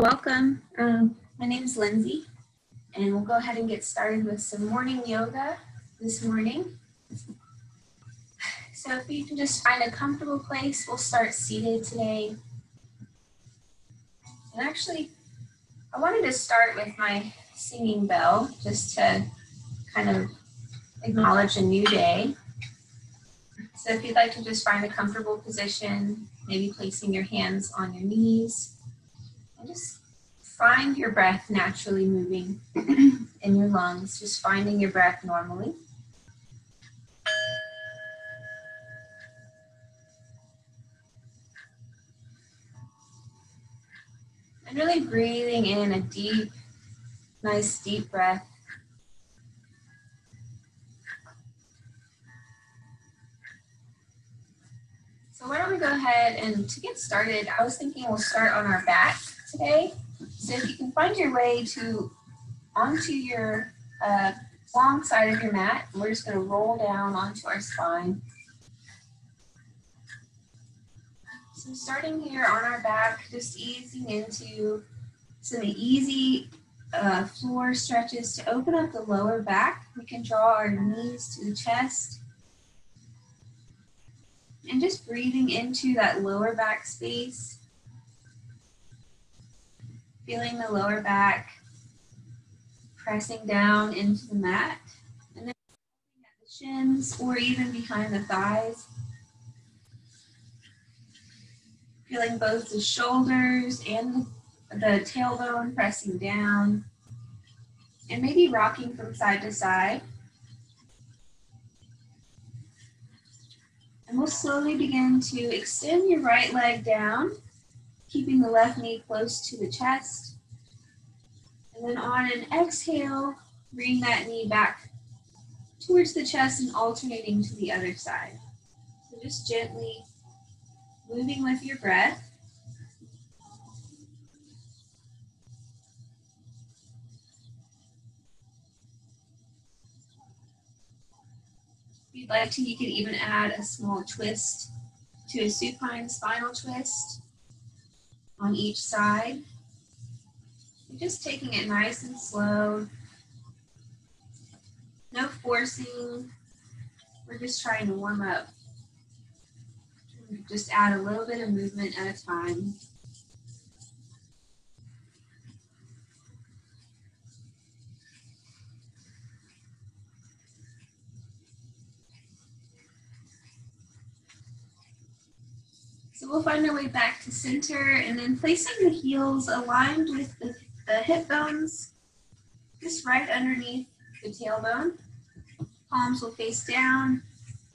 Welcome. My name is Lindsay, and we'll go ahead and get started with some morning yoga this morning. So if you can just find a comfortable place, we'll start seated today. And actually, I wanted to start with my singing bell just to kind of acknowledge a new day. So if you'd like to just find a comfortable position, maybe placing your hands on your knees, and just find your breath naturally moving in your lungs, just finding your breath normally. And really breathing in a deep, nice deep breath. So why don't we go ahead and to get started, I was thinking we'll start on our back today. So if you can find your way onto your long side of your mat, we're just going to roll down onto our spine. So starting here on our back, just easing into some easy floor stretches to open up the lower back. We can draw our knees to the chest. And just breathing into that lower back space. Feeling the lower back pressing down into the mat. And then looking at the shins or even behind the thighs. Feeling both the shoulders and the tailbone pressing down. And maybe rocking from side to side. And we'll slowly begin to extend your right leg down, keeping the left knee close to the chest. And then on an exhale, bring that knee back towards the chest and alternating to the other side. So just gently moving with your breath. If you'd like to, you could even add a small twist to a supine spinal twist on each side. You're just taking it nice and slow. No forcing. We're just trying to warm up. Just add a little bit of movement at a time. So we'll find our way back to center and then placing the heels aligned with the hip bones, just right underneath the tailbone. Palms will face down.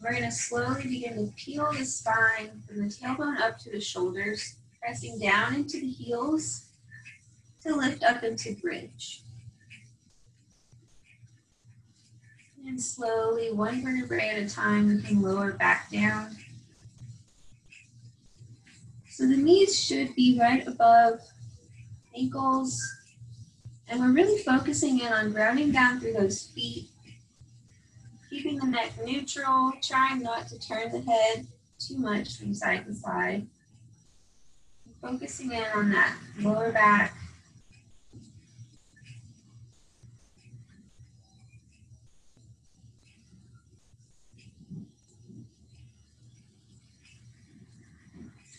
We're going to slowly begin to peel the spine from the tailbone up to the shoulders, pressing down into the heels to lift up into bridge. And slowly, one vertebrae at a time, we can lower back down. So the knees should be right above ankles. And we're really focusing in on grounding down through those feet. Keeping the neck neutral, trying not to turn the head too much from side to side. Focusing in on that lower back.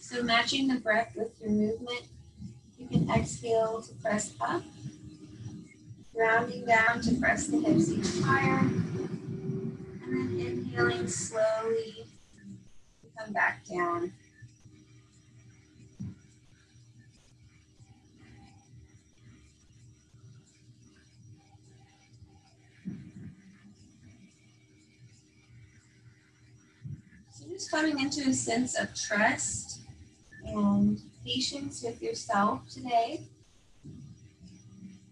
So matching the breath with your movement, you can exhale to press up, rounding down to press the hips even higher, and then inhaling slowly to come back down. So just coming into a sense of trust and patience with yourself today.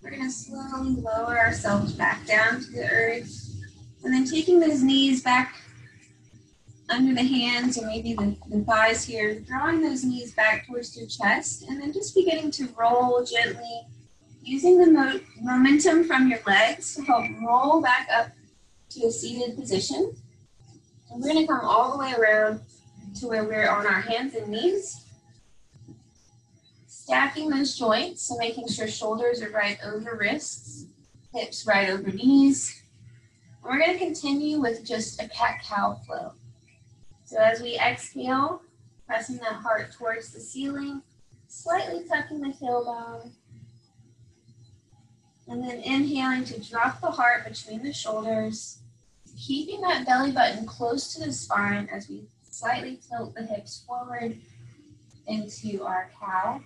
We're going to slowly lower ourselves back down to the earth and then taking those knees back under the hands or maybe the thighs here, drawing those knees back towards your chest and then just beginning to roll gently using the momentum from your legs to help roll back up to a seated position. And we're going to come all the way around to where we're on our hands and knees. stacking those joints, so making sure shoulders are right over wrists, hips right over knees. And we're going to continue with just a cat-cow flow. So as we exhale, pressing that heart towards the ceiling, slightly tucking the tailbone, and then inhaling to drop the heart between the shoulders, keeping that belly button close to the spine as we slightly tilt the hips forward into our cow.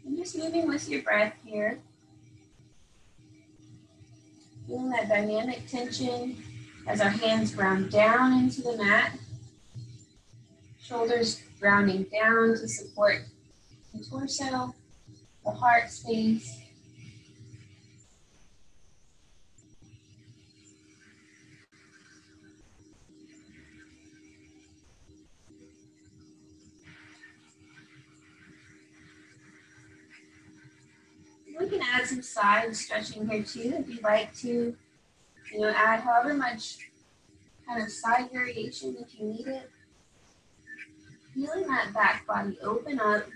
And just moving with your breath here. Feeling that dynamic tension as our hands ground down into the mat. Shoulders grounding down to support the torso, the heart space. We can add some side stretching here too if you'd like to, add however much kind of side variation if you need it. Feeling that back body open up.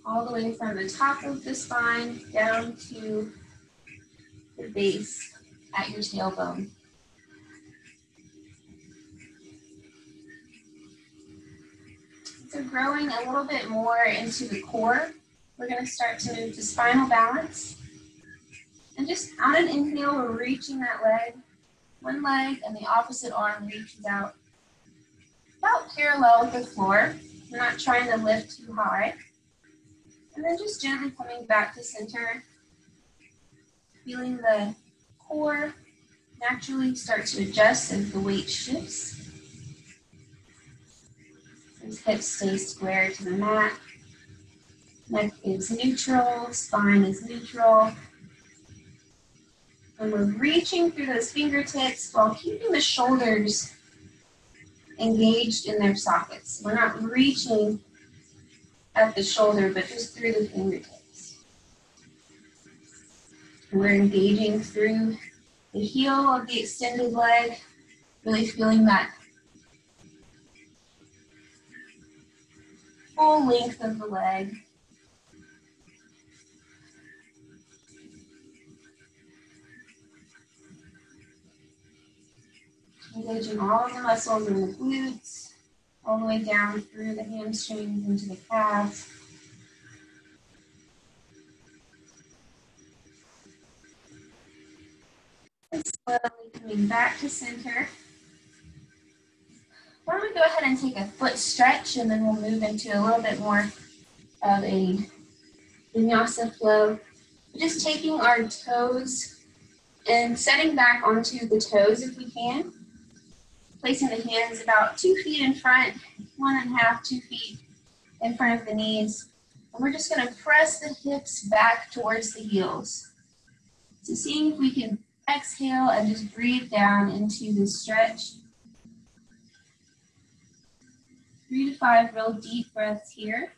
All the way from the top of the spine down to the base at your tailbone. So growing a little bit more into the core, we're going to start to move to spinal balance. And just on an inhale, we're reaching that leg. One leg and the opposite arm reaches out about parallel with the floor. We're not trying to lift too high. And then just gently coming back to center. Feeling the core naturally start to adjust as the weight shifts. Those hips stay square to the mat. Neck is neutral, spine is neutral. And we're reaching through those fingertips while keeping the shoulders engaged in their sockets. We're not reaching at the shoulder, but just through the fingertips. And we're engaging through the heel of the extended leg, really feeling that full length of the leg. Engaging all of the muscles in the glutes, all the way down through the hamstrings into the calves. And slowly coming back to center. Why don't we go ahead and take a foot stretch, and then we'll move into a little bit more of a Vinyasa flow. Just taking our toes and setting back onto the toes if we can. Placing the hands about 2 feet in front, 1.5, 2 feet in front of the knees. And we're just going to press the hips back towards the heels. So seeing if we can exhale and just breathe down into this stretch. 3 to 5 real deep breaths here.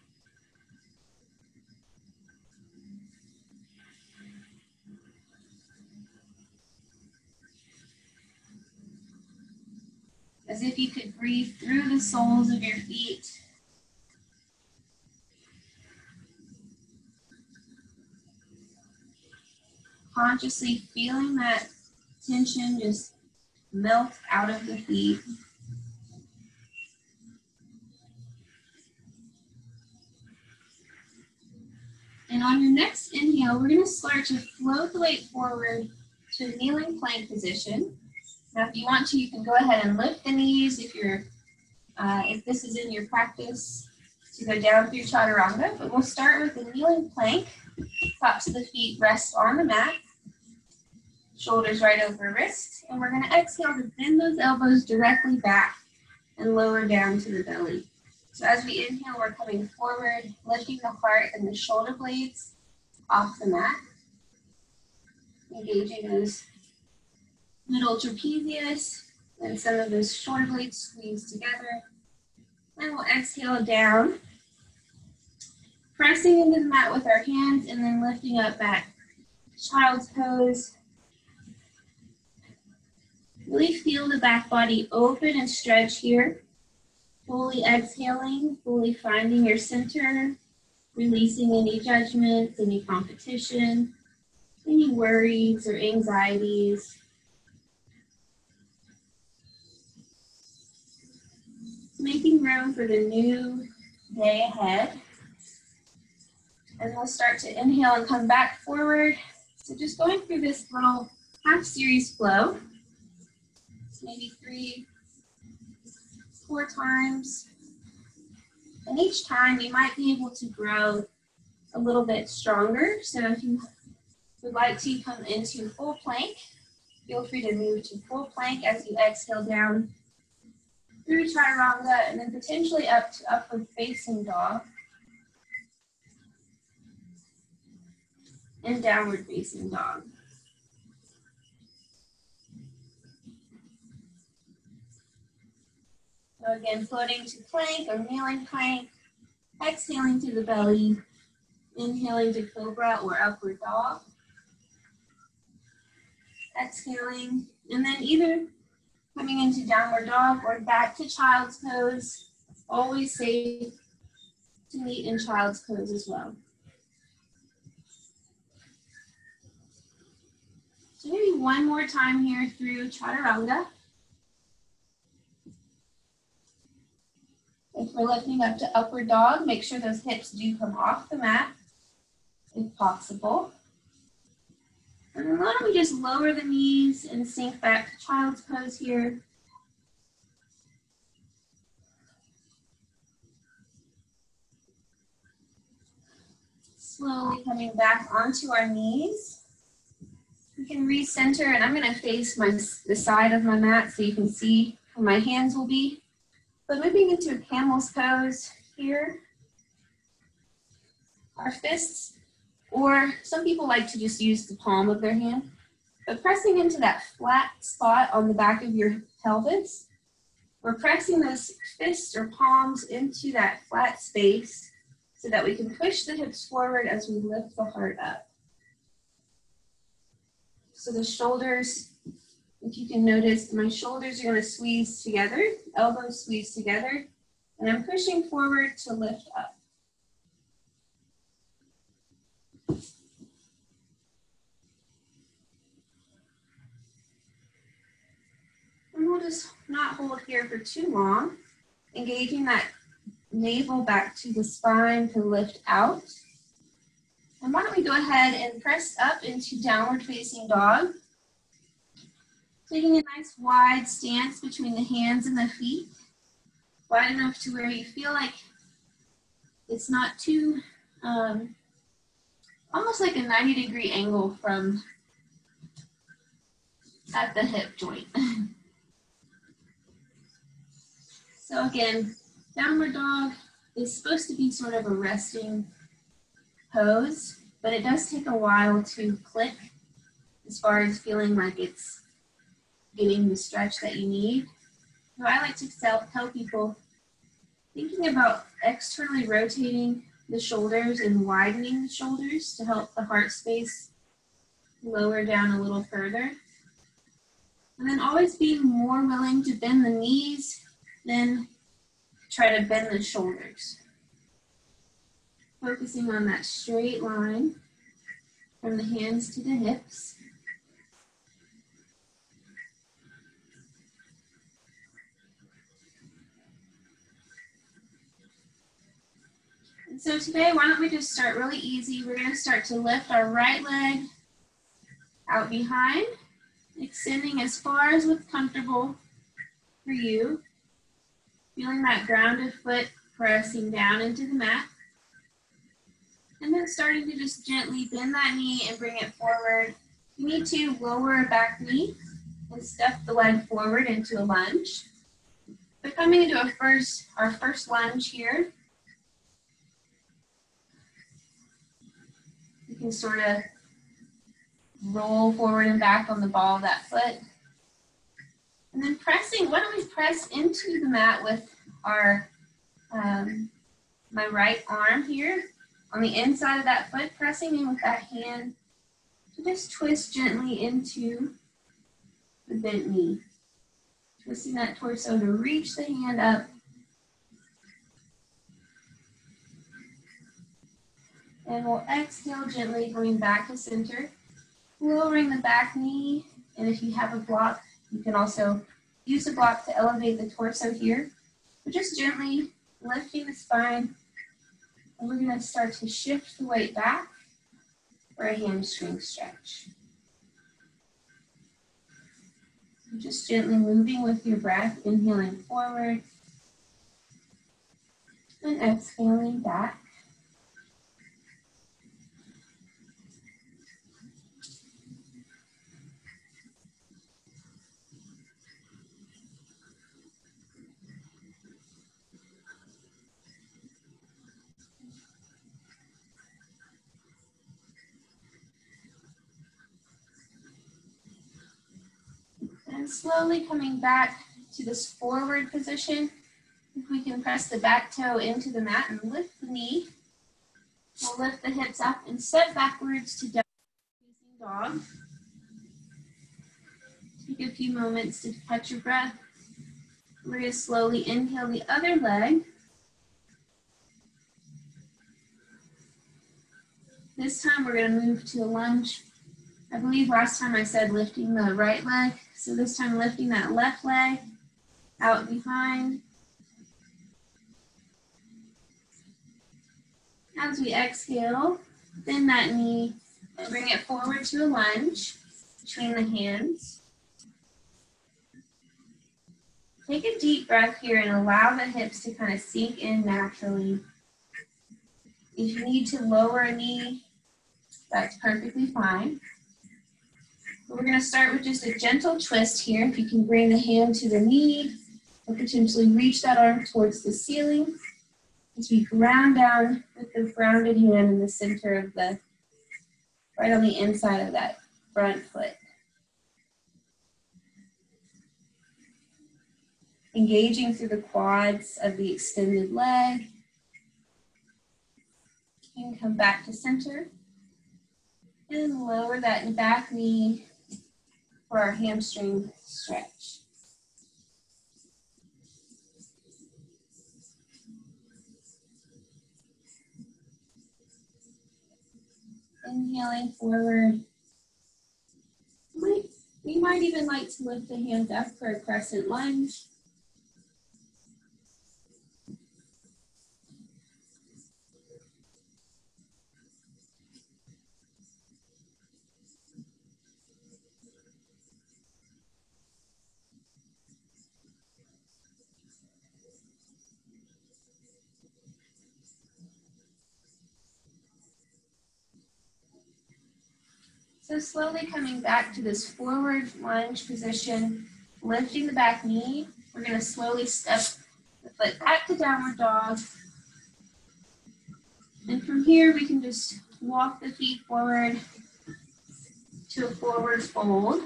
As if you could breathe through the soles of your feet. Consciously feeling that tension just melt out of the feet. And on your next inhale, we're going to start to float the weight forward to a kneeling plank position. Now, if you want to, you can go ahead and lift the knees if this is in your practice to go down through chaturanga. But we'll start with the kneeling plank. Tops of the feet rest on the mat. Shoulders right over wrists. And we're going to exhale to bend those elbows directly back and lower down to the belly. So as we inhale, we're coming forward, lifting the heart and the shoulder blades off the mat. Engaging those middle trapezius and some of those shoulder blades squeeze together. And we'll exhale down, pressing into the mat with our hands and then lifting up that child's pose. Really feel the back body open and stretch here. Fully exhaling, fully finding your center, releasing any judgments, any competition, any worries or anxieties. Making room for the new day ahead. And we'll start to inhale and come back forward. So just going through this little half series flow. So maybe 3, 4 times. And each time you might be able to grow a little bit stronger. So if you would like to come into full plank, feel free to move to full plank as you exhale down through chaturanga and then potentially up to upward facing dog and downward facing dog. So again, floating to plank or kneeling plank, exhaling to the belly, inhaling to cobra or upward dog, exhaling, and then either coming into downward dog or back to child's pose. Always safe to meet in child's pose as well. So maybe one more time here through chaturanga. If we're lifting up to upward dog, make sure those hips do come off the mat, if possible. And then why don't we just lower the knees and sink back to child's pose here. Slowly coming back onto our knees. We can recenter, and I'm going to face the side of my mat so you can see where my hands will be. But moving into a camel's pose here. Our fists, or some people like to just use the palm of their hand, but pressing into that flat spot on the back of your pelvis, we're pressing those fists or palms into that flat space so that we can push the hips forward as we lift the heart up. So the shoulders, if you can notice, my shoulders are going to squeeze together, elbows squeeze together, and I'm pushing forward to lift up. And we'll just not hold here for too long, engaging that navel back to the spine to lift out. And why don't we go ahead and press up into downward facing dog. Taking a nice wide stance between the hands and the feet. Wide enough to where you feel like it's not too, almost like a 90-degree angle from at the hip joint. So again, downward dog is supposed to be sort of a resting pose, but it does take a while to click as far as feeling like it's getting the stretch that you need. So I like to tell people, thinking about externally rotating the shoulders and widening the shoulders to help the heart space lower down a little further. And then always being more willing to bend the knees than try to bend the shoulders. Focusing on that straight line from the hands to the hips. And so today, why don't we just start really easy. We're going to start to lift our right leg out behind, extending as far as what's comfortable for you. Feeling that grounded foot pressing down into the mat. And then starting to just gently bend that knee and bring it forward. You need to lower a back knee and step the leg forward into a lunge. So coming into our first lunge here. You can sort of roll forward and back on the ball of that foot. And then pressing, why don't we press into the mat with our, my right arm here on the inside of that foot, pressing in with that hand to just twist gently into the bent knee. Twisting that torso to reach the hand up. And we'll exhale gently, going back to center. Lowering the back knee. And if you have a block, you can also use a block to elevate the torso here. But just gently lifting the spine. And we're going to start to shift the weight back for a hamstring stretch. Just gently moving with your breath, inhaling forward and exhaling back. And slowly coming back to this forward position. If we can press the back toe into the mat and lift the knee. We'll lift the hips up and step backwards to down facing dog. Take a few moments to catch your breath. We're going to slowly inhale the other leg. This time we're going to move to a lunge. I believe last time I said lifting the right leg. So this time lifting that left leg out behind. As we exhale, bend that knee and bring it forward to a lunge between the hands. Take a deep breath here and allow the hips to kind of sink in naturally. If you need to lower a knee, that's perfectly fine. We're going to start with just a gentle twist here. If you can bring the hand to the knee or potentially reach that arm towards the ceiling. As we ground down with the grounded hand in the center of the, right on the inside of that front foot. Engaging through the quads of the extended leg. And come back to center. And lower that back knee for our hamstring stretch. Inhaling forward. We might even like to lift the hands up for a crescent lunge. So slowly coming back to this forward lunge position, lifting the back knee. We're going to slowly step the foot back to downward dog. And from here, we can just walk the feet forward to a forward fold.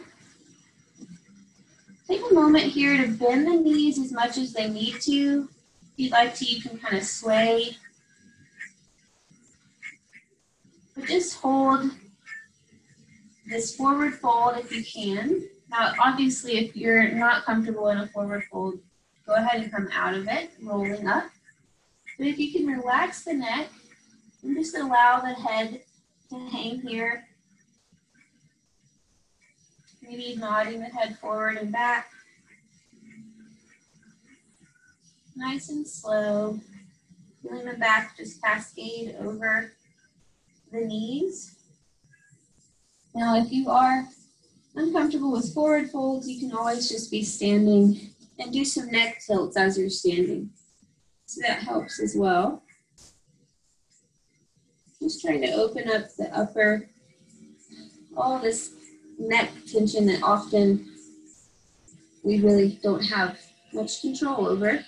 Take a moment here to bend the knees as much as they need to. If you'd like to, you can kind of sway. But just hold this forward fold if you can. Now, obviously, if you're not comfortable in a forward fold, go ahead and come out of it, rolling up. But if you can relax the neck and just allow the head to hang here, maybe nodding the head forward and back. Nice and slow, feeling the back just cascade over the knees. Now, if you are uncomfortable with forward folds, you can always just be standing and do some neck tilts as you're standing. So that helps as well. Just trying to open up the upper, all this neck tension that often we really don't have much control over.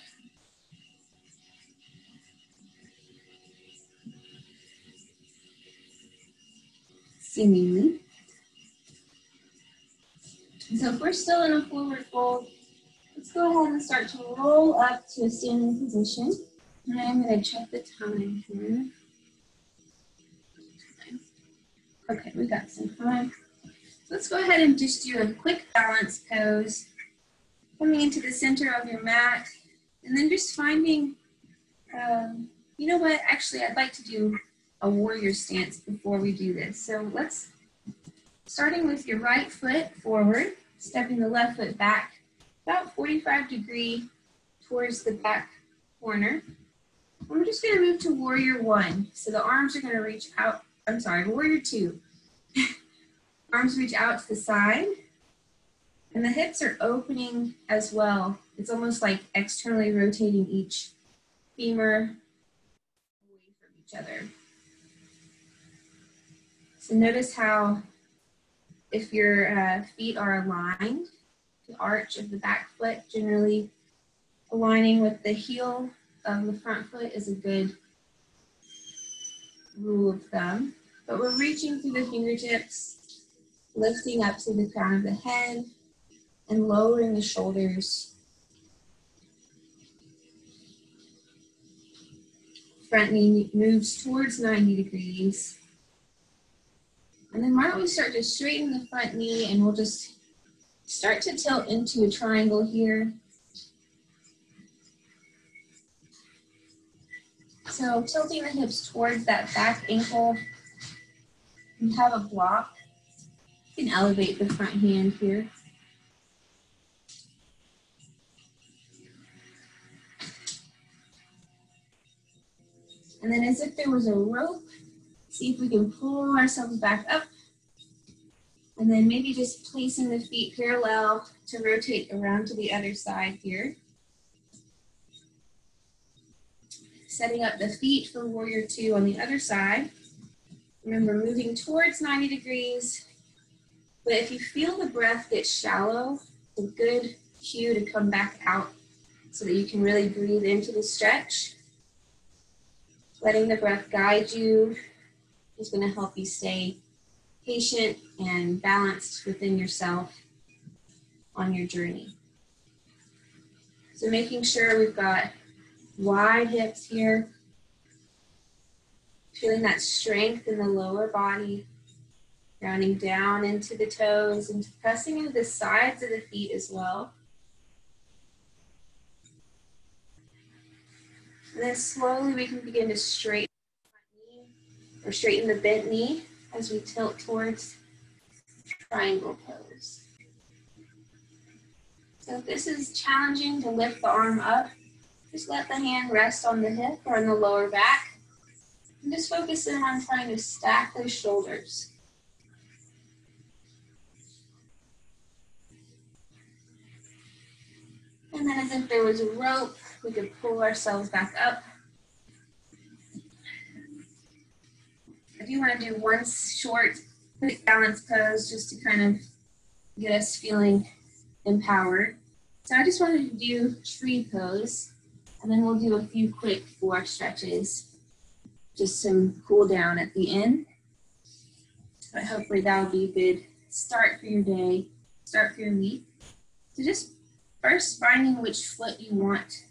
Seemingly. So if we're still in a forward fold, let's go ahead and start to roll up to a standing position. And I'm going to check the time here. Okay, we got some time. So let's go ahead and just do a quick balance pose. Coming into the center of your mat, and then just finding, you know what, actually I'd like to do a warrior stance before we do this. So let's, starting with your right foot forward, stepping the left foot back about 45-degree towards the back corner. We're just gonna move to warrior one. So the arms are gonna reach out, I'm sorry, warrior two. Arms reach out to the side, and the hips are opening as well. It's almost like externally rotating each femur away from each other. So notice how if your feet are aligned, the arch of the back foot generally aligning with the heel of the front foot is a good rule of thumb. But we're reaching through the fingertips, lifting up to the crown of the head, and lowering the shoulders. Front knee moves towards 90 degrees. And then why don't we start to straighten the front knee, and we'll just start to tilt into a triangle here. So tilting the hips towards that back ankle. You have a block. You can elevate the front hand here. And then as if there was a rope, see if we can pull ourselves back up. And then maybe just placing the feet parallel to rotate around to the other side here. Setting up the feet for warrior two on the other side. Remember, moving towards 90 degrees. But if you feel the breath get shallow, it's a good cue to come back out so that you can really breathe into the stretch. Letting the breath guide you is going to help you stay patient and balanced within yourself on your journey. So making sure we've got wide hips here, feeling that strength in the lower body, grounding down into the toes and pressing into the sides of the feet as well. And then slowly we can begin to straighten the front knee or straighten the bent knee as we tilt towards triangle pose. So if this is challenging to lift the arm up, just let the hand rest on the hip or on the lower back. And just focus in on trying to stack those shoulders. And then as if there was a rope, we could pull ourselves back up. I do want to do one short quick balance pose just to kind of get us feeling empowered. So I just wanted to do tree pose, and then we'll do a few quick floor stretches, just some cool down at the end. But hopefully that'll be a good start for your day, start for your week. So just first finding which foot you want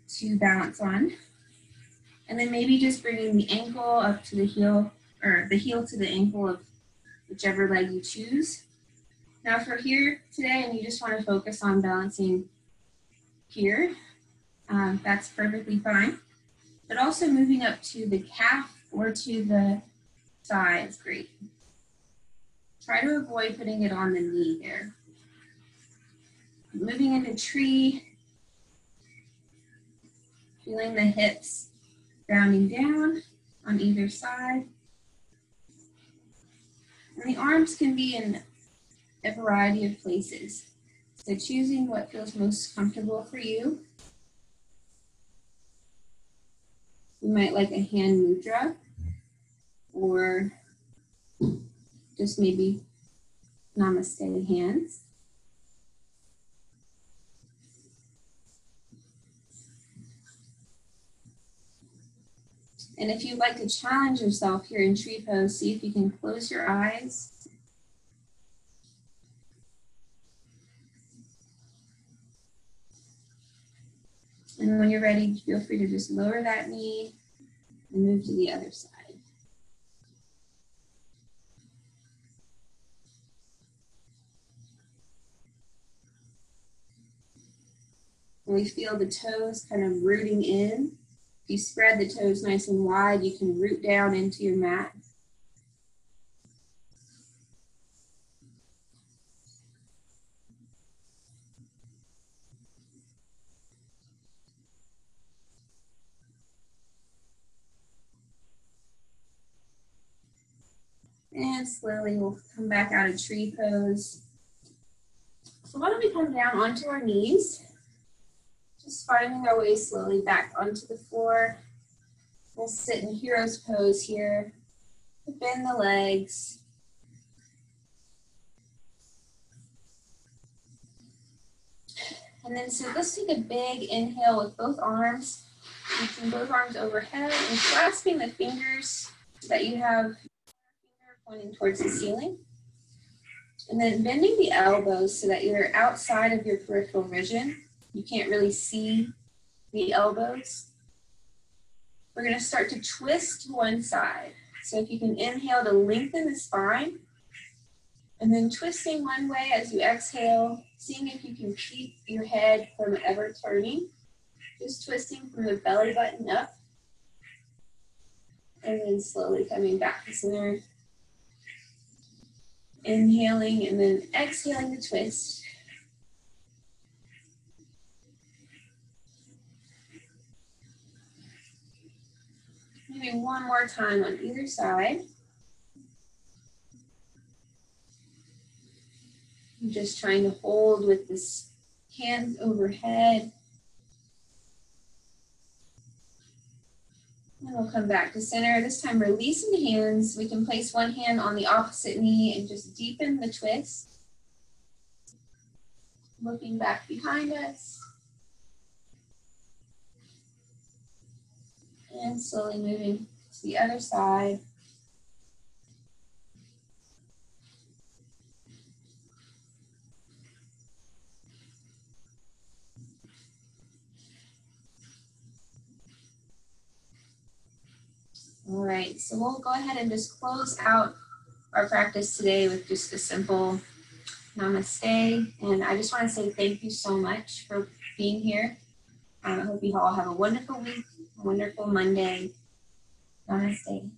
to balance on. And then maybe just bringing the ankle up to the heel, or the heel to the ankle of whichever leg you choose. Now for here today, and you just want to focus on balancing here, that's perfectly fine. But also moving up to the calf or to the thigh is great. Try to avoid putting it on the knee there. Moving into tree, feeling the hips grounding down on either side. And the arms can be in a variety of places. So choosing what feels most comfortable for you. You might like a hand mudra, or just maybe namaste hands. And if you'd like to challenge yourself here in tree pose, see if you can close your eyes. And when you're ready, feel free to just lower that knee and move to the other side. And we feel the toes kind of rooting in. If you spread the toes nice and wide, you can root down into your mat. And slowly we'll come back out of tree pose. So why don't we come down onto our knees, just finding our way slowly back onto the floor. We'll sit in hero's pose here, bend the legs. And then so let's take a big inhale with both arms, reaching both arms overhead and clasping the fingers so that you have pointing towards the ceiling. And then bending the elbows so that you're outside of your peripheral vision. You can't really see the elbows. We're going to start to twist to one side. So if you can inhale to lengthen the spine, and then twisting one way as you exhale, seeing if you can keep your head from ever turning. Just twisting from the belly button up, and then slowly coming back to center. Inhaling and then exhaling the twist. Maybe one more time on either side. I'm just trying to hold with this hands overhead. And we'll come back to center. This time releasing the hands. We can place one hand on the opposite knee and just deepen the twist. Looking back behind us. And slowly moving to the other side. All right, so we'll go ahead and just close out our practice today with just a simple namaste. And I just want to say thank you so much for being here. I hope you all have a wonderful week, a wonderful Monday. Namaste.